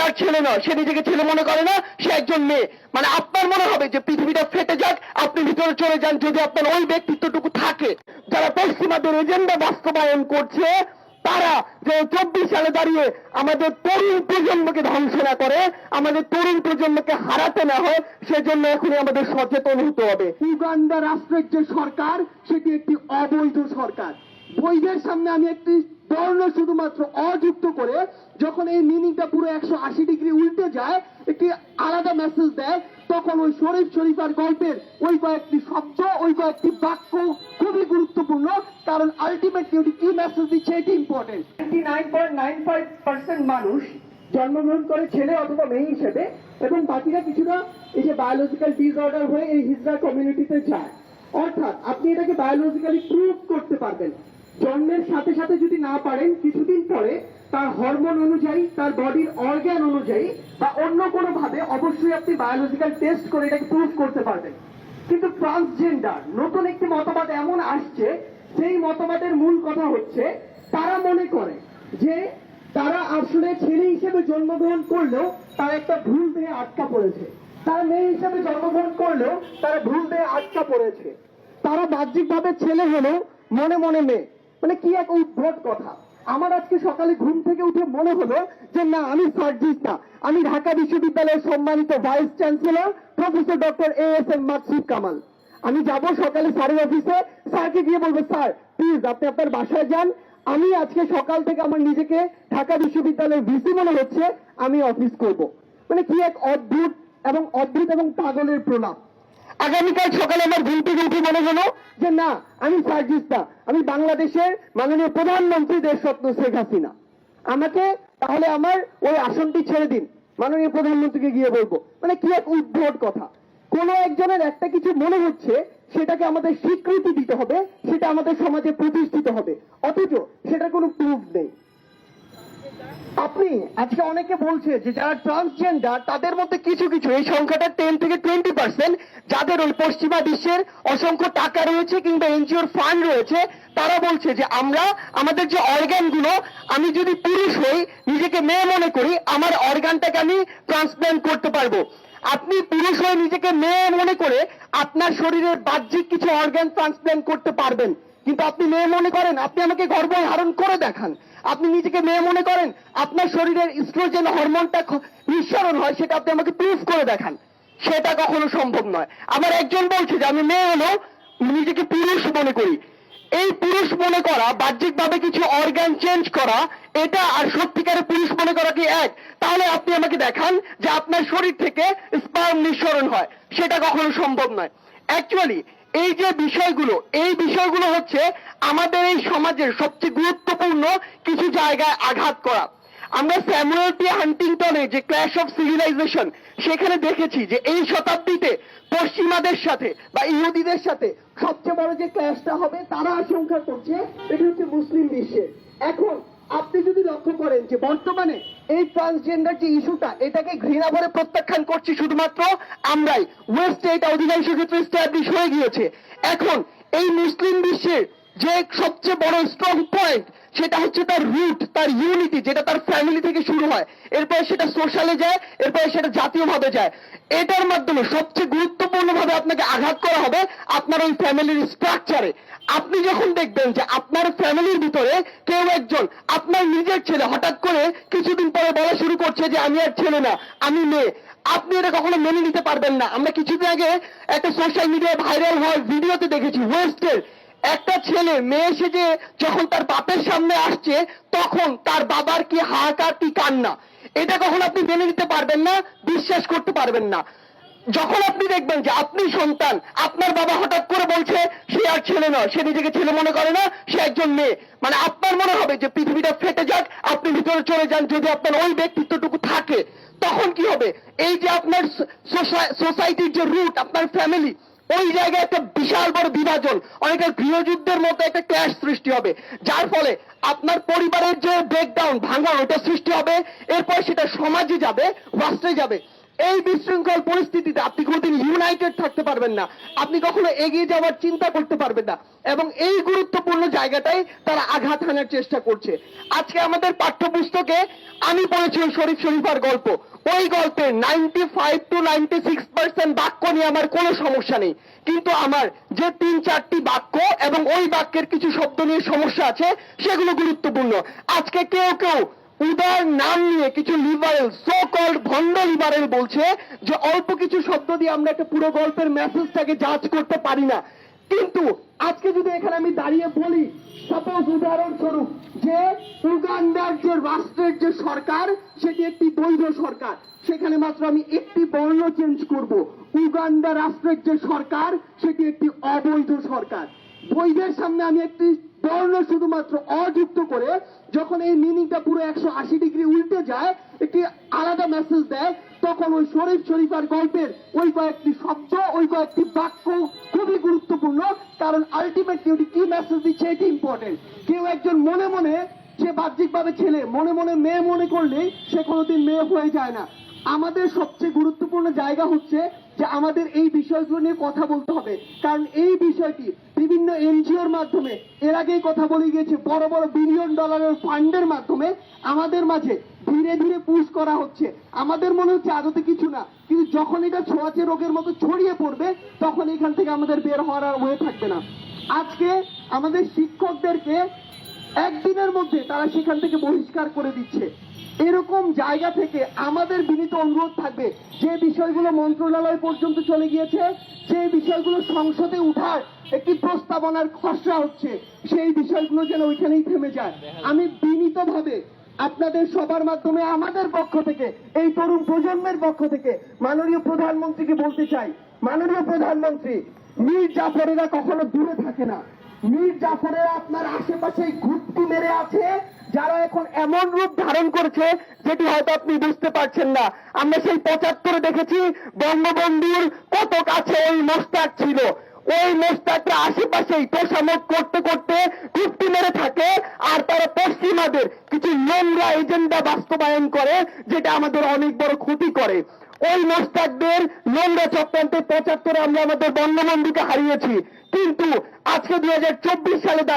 আর ছেলে নয়, সে নিজেকে ছেলে মনে করে না, সে একজন মেয়ে। মানে আপনার মনে হবে যে পৃথিবীটা ফেটে যাক, আপনি ভিতরে চলে যান যদি আপনার ওই ব্যক্তিত্বটুকু থাকে। যারা পশ্চিমাদের এজেন্ডা বাস্তবায়ন করছে তারা যে 24 সালে দাঁড়িয়ে আমাদের তরুণ প্রজন্মকে ধ্বংস না করে, আমাদের তরুণ প্রজন্মকে হারাতে না হয়, সেজন্য এখনই আমাদের সচেতন হতে হবে। উগান্ডা রাষ্ট্রের যে সরকার সেটি একটি অবৈধ সরকার। বৈধের সামনে আমি একটি বর্ণ শুধুমাত্র অযুক্ত করে যখন এই মিনিংটা পুরো 180 ডিগ্রি উল্টে যায়, একটি আলাদা মেসেজ দেয়, তখন ওই শরীফ শরীফার গল্পের ওই কয়েকটি শব্দ, ওই কয়েকটি বাক্য খুবই গুরুত্বপূর্ণ, কারণ আলটিমেটলি ওটি কি মেসেজ দিচ্ছে এটি ইম্পর্টেন্ট। 99.95% মানুষ জন্মগ্রহণ করে ছেলে অথবা মেয়ে হিসেবে, এবং বাকিরা কিছুটা এই যে বায়োলজিক্যাল ডিসঅর্ডার হয়ে এই হিজড়া কমিউনিটিতে যায়। অর্থাৎ আপনি এটাকে বায়োলজিক্যালি প্রুভ করতে পারবেন। জন্মের সাথে সাথে যদি না পারেন, কিছুদিন পরে তার হরমোন অনুযায়ী, তার বডির অর্গান অনুযায়ী বা অন্য কোনো ভাবে অবশ্যই আপনি বায়োলজিক্যাল টেস্ট করে এটাকে প্রুভ করতে পারবেন। কিন্তু ট্রান্সজেন্ডার নতুন একটি মতবাদ এমন আসছে, সেই মতবাদের মূল কথা হচ্ছে তারা মনে করে যে তারা আসলে ছেলে হিসেবে জন্মগ্রহণ করলেও তারা একটা ভুল দিয়ে আটকা পড়েছে, তারা মেয়ে হিসেবে জন্মগ্রহণ করলেও তারা ভুল দিয়ে আটকা পড়েছে, তারা বাহ্যিকভাবে ছেলে হলেও মনে মনে মেয়ে। মানে কি এক উদ্ভট কথা। আমার আজকে সকালে ঘুম থেকে উঠে মনে হলো যে না, আমি সার্জিস না, আমি ঢাকা বিশ্ববিদ্যালয়ের সম্মানিত vice chancellor professor doctor ASM Maksud Kamal. আমি যাব সকালে স্যারের অফিসে, স্যারকে গিয়ে বলবো, স্যার প্লিজ আপনি আপনার বাসায় যান, আমি আজকে সকাল থেকে আমার নিজেকে ঢাকা বিশ্ববিদ্যালয়ের ভিসি মনে হচ্ছে, আমি অফিস করব। মানে কি এক অদ্ভুত এবং পাগলের প্রলাপ। আগামীকাল সকালে আমার ঘুম থেকে উঠে মনে হলো যে না, আমি সার্জিস না, আমি বাংলাদেশের মাননীয় প্রধানমন্ত্রী দেশরত্ন শেখ হাসিনা। আমাকে তাহলে আমার ওই আসনটি ছেড়ে দিন, মাননীয় প্রধানমন্ত্রীকে গিয়ে বলবো। মানে কি এক উদ্ভট কথা। কোন একজনের একটা কিছু মনে হচ্ছে, সেটাকে আমাদের স্বীকৃতি দিতে হবে, সেটা আমাদের সমাজে প্রতিষ্ঠিত হবে, অথচ সেটার কোনো প্রুফ নেই। আপনি আজকে অনেকে বলছে যে যারা ট্রান্সজেন্ডার তাদের মধ্যে কিছু কিছু, এই সংখ্যাটা 10 থেকে 20%, যাদের ওই পশ্চিমা বিশ্বের অসংখ্য টাকা রয়েছে কিংবা এনজিওর ফান্ড রয়েছে, তারা বলছে যে আমরা আমাদের যে অর্গানগুলো, আমি যদি পুরুষ হই, নিজেকে মেয়ে মনে করি, আমার অর্গানটাকে আমি ট্রান্সপ্ল্যান্ট করতে পারবো। আপনি পুরুষ হয়ে নিজেকে মেয়ে মনে করে আপনার শরীরের বাহ্যিক কিছু অর্গান ট্রান্সপ্ল্যান্ট করতে পারবেন, কিন্তু আপনি মেয়ে মনে করেন, আপনি আমাকে গর্ভধারণ করে দেখান। আপনি নিজেকে মেয়ে মনে করেন, আপনার শরীরের ইস্ট্রোজেন হরমোনটা নিঃসরণ হয়, সেটা আপনি আমাকে প্রুফ করে দেখান। সেটা কখনো সম্ভব নয়। আবার একজন বলছে যে আমি মেয়ে হলেও নিজেকে পুরুষ মনে করি। এই পুরুষ মনে করা, বাহ্যিকভাবে কিছু অর্গান চেঞ্জ করা, এটা আর সত্যিকারের পুরুষ মনে করা কি এক? তাহলে আপনি আমাকে দেখান যে আপনার শরীর থেকে স্পার্ম নিঃসরণ হয়, সেটা কখনো সম্ভব নয়। অ্যাকচুয়ালি এই যে বিষয়গুলো, এই বিষয়গুলো হচ্ছে আমাদের এই সমাজের সবচেয়ে গুরুত্বপূর্ণ কিছু জায়গায় আঘাত করা। আমরা স্যামুয়েল টি হান্টিংটনে যে ক্ল্যাশ অফ সিভিলাইজেশন, সেখানে দেখেছি যে এই শতাব্দীতে পশ্চিমাদের সাথে বা ইহুদিদের সাথে সবচেয়ে বড় যে ক্ল্যাশটা হবে, তারা আশঙ্কা করছে এটি হচ্ছে মুসলিম বিশ্বের। এখন আপনি যদি লক্ষ্য করেন যে বর্তমানে এই ট্রান্সজেন্ডার যে ইস্যুটা, এটাকে ঘৃণা ভরে প্রত্যাখ্যান করছি শুধুমাত্র আমরাই। ওয়েস্টে এটা অধিকাংশ ক্ষেত্রে এস্টাবলিশ হয়ে গিয়েছে। এখন এই মুসলিম বিশ্বের যে সবচেয়ে বড় স্ট্রং পয়েন্ট, সেটা হচ্ছে তার রুট, তার ইউনিটি, যেটা তার ফ্যামিলি থেকে শুরু হয়, এরপরে সেটা সোশ্যালে যায়, এরপরে সেটা জাতীয়ভাবে যায়। এটার মাধ্যমে সবচেয়ে গুরুত্বপূর্ণভাবে আপনাকে আঘাত করা হবে আপনার ওই ফ্যামিলির স্ট্রাকচারে। আপনি যখন দেখবেন যে আপনার ফ্যামিলির ভিতরে কেউ একজন, আপনার নিজের ছেলে, হঠাৎ করে কিছুদিন পরে বলা শুরু করছে যে আমি আর ছেলে না, আমি মেয়ে, আপনি এটা কখনো মেনে নিতে পারবেন না। আমরা কিছুদিন আগে একটা সোশ্যাল মিডিয়ায় ভাইরাল হওয়ার ভিডিওতে দেখেছি, ওয়েস্টের একটা ছেলে মেয়ে সেজে যখন তার বাপের সামনে আসছে, তখন তার বাবার কি হাহাকার, কি কান্না, এটা কখন আপনি মেনে নিতে পারবেন না, বিশ্বাস করতে পারবেন না। যখন আপনি দেখবেন যে আপনি সন্তান, আপনার বাবা হঠাৎ করে বলছে সে আর ছেলে নয়, সে নিজেকে ছেলে মনে করে না, সে একজন মেয়ে, মানে আপনার মনে হবে যে পৃথিবীটা ফেটে যাক, আপনি ভিতরে চলে যান যদি আপনার ওই ব্যক্তিত্বটুকু থাকে। তখন কি হবে? এই যে আপনার সোসাইটির যে রুট, আপনার ফ্যামিলি, ওই জায়গায় একটা বিশাল বড় বিভাজন, অনেকটা গৃহযুদ্ধের মতো একটা ক্ল্যাশ সৃষ্টি হবে, যার ফলে আপনার পরিবারের যে ব্রেকডাউন, ভাঙা, ওটা সৃষ্টি হবে। এরপর সেটা সমাজে যাবে, রাষ্ট্রে যাবে। এই বিশৃঙ্খল পরিস্থিতিতে আপনি কোনোদিন ইউনাইটেড থাকতে পারবেন না, আপনি কখনো এগিয়ে যাওয়ার চিন্তা করতে পারবেন না, এবং এই গুরুত্বপূর্ণ জায়গাটাই তারা আঘাত হানার চেষ্টা করছে। আজকে আমাদের পাঠ্যপুস্তকে আমি পড়েছি ওই শরীফ শরীফার গল্প, ওই গল্পের 95 to 96% বাক্য নিয়ে আমার কোনো সমস্যা নেই, কিন্তু আমার যে 3-4টি বাক্য এবং ওই বাক্যের কিছু শব্দ নিয়ে সমস্যা আছে সেগুলো গুরুত্বপূর্ণ। আজকে কেউ কেউ উদার নাম নিয়ে কিছু লিবারেল, সো কল্ড ভণ্ড লিবারেল বলছে যে অল্প কিছু শব্দ দিয়ে আমরা একটা পুরো গল্পের মেসেজটাকে জাজ করতে পারি না। কিন্তু আজকে যদি এখানে আমি দাঁড়িয়ে বলি, সাপোজ উদাহরণস্বরূপ, যে উগান্ডার যে রাষ্ট্রের যে সরকার সেটি একটি বৈধ সরকার, সেখানে মাত্র আমি একটি বর্ণ চেঞ্জ করব, উগান্ডা রাষ্ট্রের যে সরকার সেটি একটি অবৈধ সরকার। বৈধের সামনে আমি একটি বর্ণ শুধুমাত্র অযুক্ত করে যখন এই মিনিংটা পুরো 180 ডিগ্রি উল্টে যায়, একটি আলাদা মেসেজ দেয়, তখন ওই শরীফ শরীফার গল্পের ওই কয়েকটি শব্দ, ওই কয়েকটি বাক্য খুবই গুরুত্বপূর্ণ, কারণ আলটিমেটলি ওটি কি মেসেজ দিচ্ছে এটি ইম্পর্টেন্ট। কেউ একজন মনে মনে, সে বাহ্যিকভাবে ছেলে, মনে মনে মেয়ে মনে করলেই সে কোনোদিন মেয়ে হয়ে যায় না। আমাদের সবচেয়ে গুরুত্বপূর্ণ জায়গা হচ্ছে যে আমাদের এই বিষয়গুলো নিয়ে কথা বলতে হবে, কারণ এই বিষয়টি বিভিন্ন এনজিওর মাধ্যমে এর আগেই কথা বলে গিয়েছে, বড় বড় বিলিয়ন ডলারের ফান্ডের মাধ্যমে আমাদের মাঝে ধীরে ধীরে পুশ করা হচ্ছে। আমাদের মনে হচ্ছে আদতে কিছু না, কিন্তু যখন এটা ছোঁয়াচে রোগের মতো ছড়িয়ে পড়বে তখন এখান থেকে আমাদের বের হওয়ার আর ওয়ে থাকবে না। আজকে আমাদের শিক্ষকদেরকে একদিনের মধ্যে তারা সেখান থেকে বহিষ্কার করে দিচ্ছে। এরকম জায়গা থেকে আমাদের বিনীত অনুরোধ থাকবে, যে বিষয়গুলো মন্ত্রণালয় পর্যন্ত চলে গিয়েছে, যে বিষয়গুলো সংসদে উঠার একটি প্রস্তাবনার খসড়া হচ্ছে, সেই বিষয়গুলো যেন ওইখানেই থেমে যায়। আমি বিনীতভাবে আপনাদের সবার মাধ্যমে আমাদের পক্ষ থেকে, এই তরুণ প্রজন্মের পক্ষ থেকে মাননীয় প্রধানমন্ত্রীকে বলতে চাই, মাননীয় প্রধানমন্ত্রী, মীর জাফরেরা কখনো দূরে থাকে না। মীর জাফরেরা আপনার আশেপাশে ঘুরতি মেরে আছে, যারা এখন এমন রূপ ধারণ করেছে যেটি হয়তো আপনি বুঝতে পারছেন না। আমরা সেই 75 দেখেছি বঙ্গবন্ধুর কত কাছে ওই মোস্তাক ছিল, ওই মোস্তাকরা আশেপাশেই তোষামত করতে করতে ঘুরতি মেরে থাকে, আর তারা পশ্চিমাদের কিছু নোংরা এজেন্ডা বাস্তবায়ন করে যেটা আমাদের অনেক বড় ক্ষতি করে। ওই মোস্তাকদের নোংরা চক্রান্তে 75 আমরা আমাদের বঙ্গবন্ধুকে হারিয়েছি, কিন্তু আজকে 2024 সালে দাঁড়িয়ে